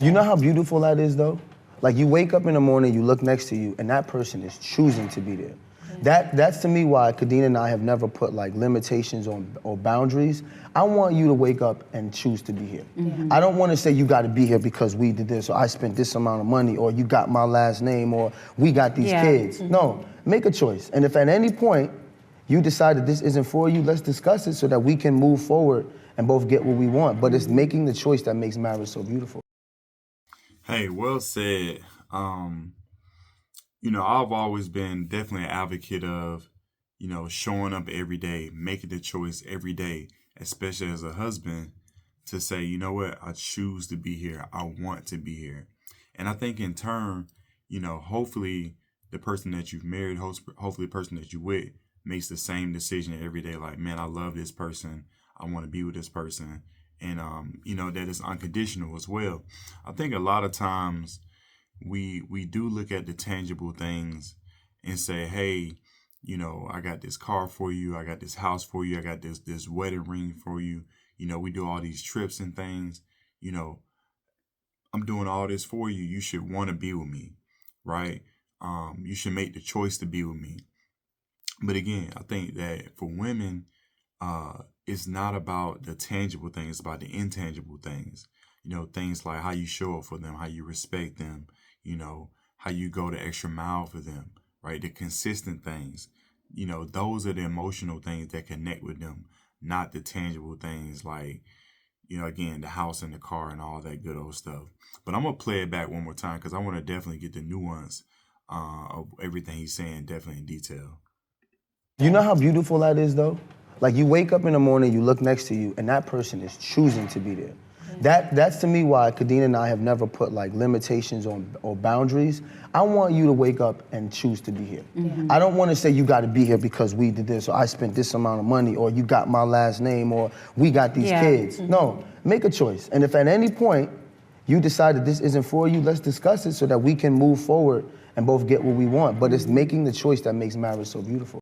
You know how beautiful that is, though? Like, you wake up in the morning, you look next to you, and that person is choosing to be there. That's to me why Kadeen and I have never put like limitations on or boundaries. I want you to wake up and choose to be here. I don't want to say you got to be here because we did this, or I spent this amount of money, or you got my last name, or we got these kids. No, make a choice. And if at any point you decide that this isn't for you, let's discuss it so that we can move forward and both get what we want. But it's making the choice that makes marriage so beautiful. Hey, well said. I've always been definitely an advocate of, showing up every day, making the choice every day, especially as a husband, to say, you know what, I choose to be here. I want to be here. And I think in turn, hopefully the person that you've married, hopefully the person that you with makes the same decision every day. Like, man, I love this person. I want to be with this person. And, that is unconditional as well. I think a lot of times we do look at the tangible things and say, hey, I got this car for you, I got this house for you, I got this wedding ring for you. We do all these trips and things. I'm doing all this for you. You should want to be with me, right? You should make the choice to be with me. But again, I think that for women, it's not about the tangible things, it's about the intangible things. Things like how you show up for them, how you respect them, how you go the extra mile for them, right? The consistent things, those are the emotional things that connect with them, not the tangible things like, again, the house and the car and all that good old stuff. But I'm going to play it back one more time because I want to definitely get the nuance of everything he's saying, definitely in detail. You know how beautiful that is, though? Like, you wake up in the morning, you look next to you, and that person is choosing to be there. That's to me why Kadeen and I have never put like limitations on or boundaries. I want you to wake up and choose to be here. I don't want to say you got to be here because we did this, or I spent this amount of money, or you got my last name, or we got these kids. No, make a choice. And if at any point you decide that this isn't for you, let's discuss it so that we can move forward and both get what we want. But it's making the choice that makes marriage so beautiful.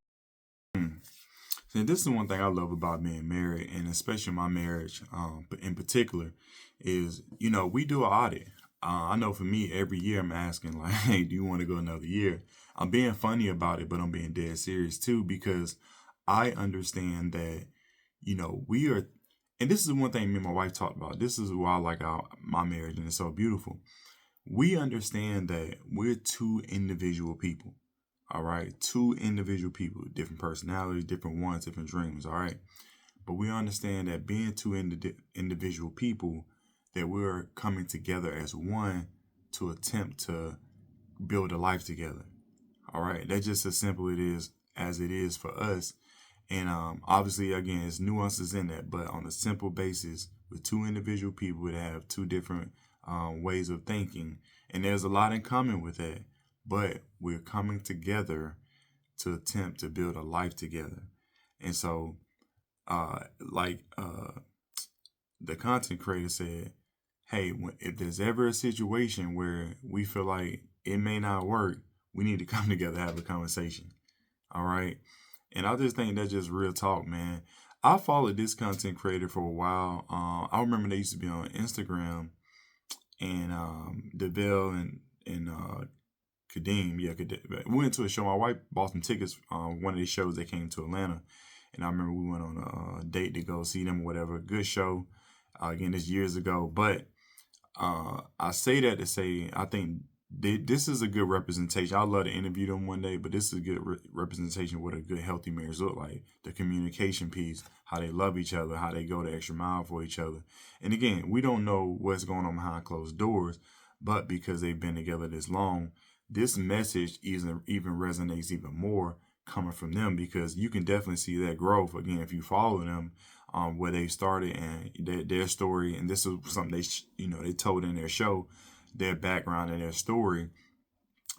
See, this is one thing I love about being married, and especially my marriage, but in particular, is we do an audit. I know for me, every year I'm asking like, hey, do you want to go another year? I'm being funny about it, but I'm being dead serious too because I understand that we are, and this is one thing me and my wife talked about. This is why I like my marriage, and it's so beautiful. We understand that we're two individual people. All right, two individual people, different personalities, different wants, different dreams. All right, but we understand that being two individual people, that we're coming together as one to attempt to build a life together. All right, that's just as simple as it is for us. And obviously, again, there's nuances in that, but on a simple basis, with two individual people that have two different ways of thinking, and there's a lot in common with that. But we're coming together to attempt to build a life together. And so, the content creator said, hey, if there's ever a situation where we feel like it may not work, we need to come together and have a conversation. All right. And I just think that's just real talk, man. I followed this content creator for a while. I remember they used to be on Instagram, and DeVille and Kadeem, we went to a show. My wife bought some tickets on one of these shows that came to Atlanta, and I remember we went on a date to go see them, or whatever. Good show. Again, this years ago, but I say that to say I think this is a good representation. I'd love to interview them one day, but this is a good representation of what a good, healthy marriage look like. The communication piece, how they love each other, how they go the extra mile for each other. And again, we don't know what's going on behind closed doors, but because they've been together this long, this message even resonates even more coming from them, because you can definitely see that growth again if you follow them, where they started and their story. And this is something they told in their show, their background and their story,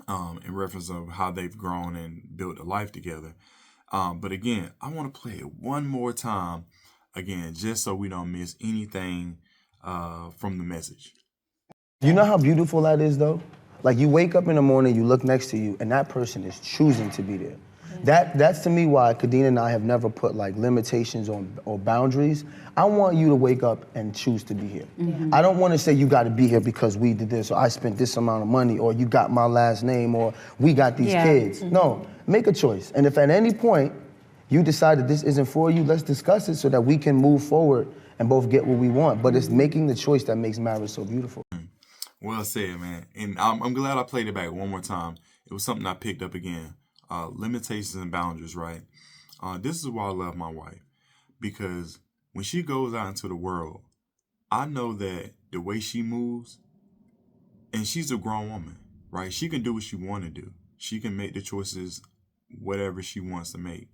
in reference of how they've grown and built a life together. But again, I want to play it one more time again, just so we don't miss anything from the message. You know how beautiful that is, though? Like, you wake up in the morning, you look next to you, and that person is choosing to be there. That's to me why Kadena and I have never put like limitations on or boundaries. I want you to wake up and choose to be here. I don't want to say you got to be here because we did this, or I spent this amount of money, or you got my last name, or we got these kids. No, make a choice. And if at any point you decide that this isn't for you, let's discuss it so that we can move forward and both get what we want. But it's making the choice that makes marriage so beautiful. Well said, man. And I'm glad I played it back one more time. It was something I picked up again. Limitations and boundaries, right? This is why I love my wife. Because when she goes out into the world, I know that the way she moves, and she's a grown woman, right? She can do what she want to do. She can make the choices, whatever she wants to make.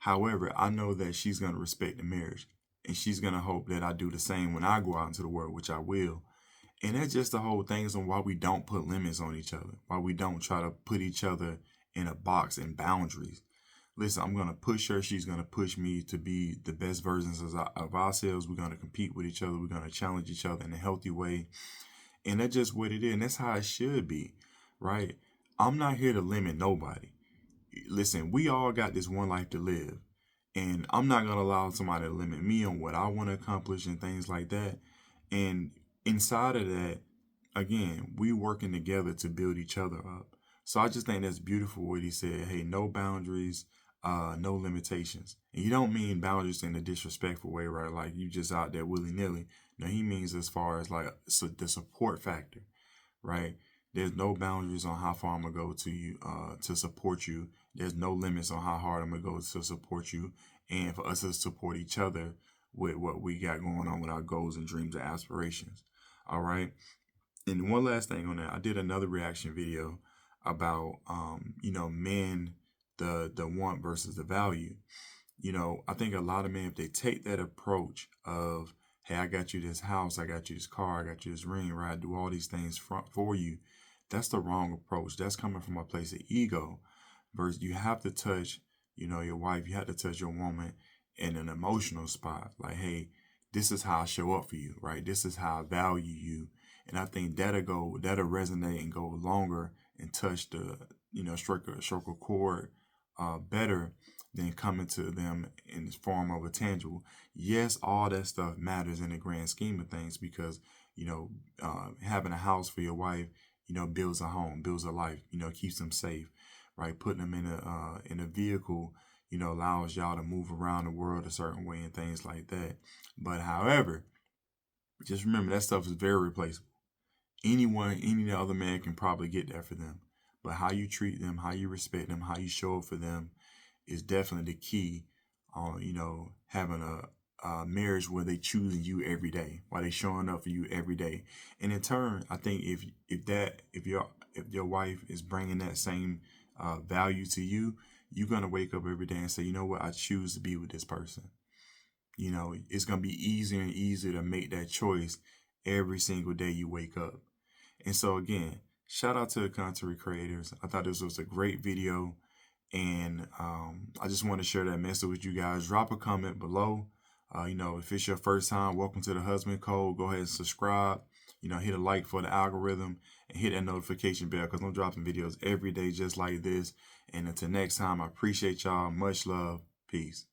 However, I know that she's going to respect the marriage. And she's going to hope that I do the same when I go out into the world, which I will. And that's just the whole thing on why we don't put limits on each other, why we don't try to put each other in a box and boundaries. Listen, I'm going to push her. She's going to push me to be the best versions of ourselves. We're going to compete with each other. We're going to challenge each other in a healthy way. And that's just what it is. And that's how it should be, right? I'm not here to limit nobody. Listen, we all got this one life to live. And I'm not going to allow somebody to limit me on what I want to accomplish and things like that. And inside of that, again, we working together to build each other up. So I just think that's beautiful what he said. Hey, no boundaries, no limitations. And you don't mean boundaries in a disrespectful way, right? Like you just out there willy-nilly. No, he means as far as like the support factor, right? There's no boundaries on how far I'm gonna go to you to support you. There's no limits on how hard I'm gonna go to support you, and for us to support each other with what we got going on with our goals and dreams and aspirations. All right. And one last thing on that, I did another reaction video about men, the want versus the value. I think a lot of men, if they take that approach of, hey, I got you this house, I got you this car, I got you this ring, right? I do all these things for you. That's the wrong approach. That's coming from a place of ego. Versus you have to touch, your wife, you have to touch your woman in an emotional spot. Like, hey, this is how I show up for you, right? This is how I value you. And I think that'll resonate and go longer and touch the, strike a chord better than coming to them in the form of a tangible. Yes, all that stuff matters in the grand scheme of things because, having a house for your wife, builds a home, builds a life, keeps them safe, right? Putting them in a vehicle, allows y'all to move around the world a certain way and things like that. But however, just remember that stuff is very replaceable. Any other man can probably get that for them. But how you treat them, how you respect them, how you show up for them is definitely the key on, having a marriage where they choosing you every day, while they showing up for you every day. And in turn, I think if your wife is bringing that same value to you, you're going to wake up every day and say, you know what, I choose to be with this person. It's going to be easier and easier to make that choice every single day you wake up. And so again, shout out to the content creators. I thought this was a great video. And I just want to share that message with you guys. Drop a comment below. If it's your first time, welcome to the Husband Code. Go ahead and subscribe. Hit a like for the algorithm and hit that notification bell because I'm dropping videos every day just like this. And until next time, I appreciate y'all. Much love. Peace.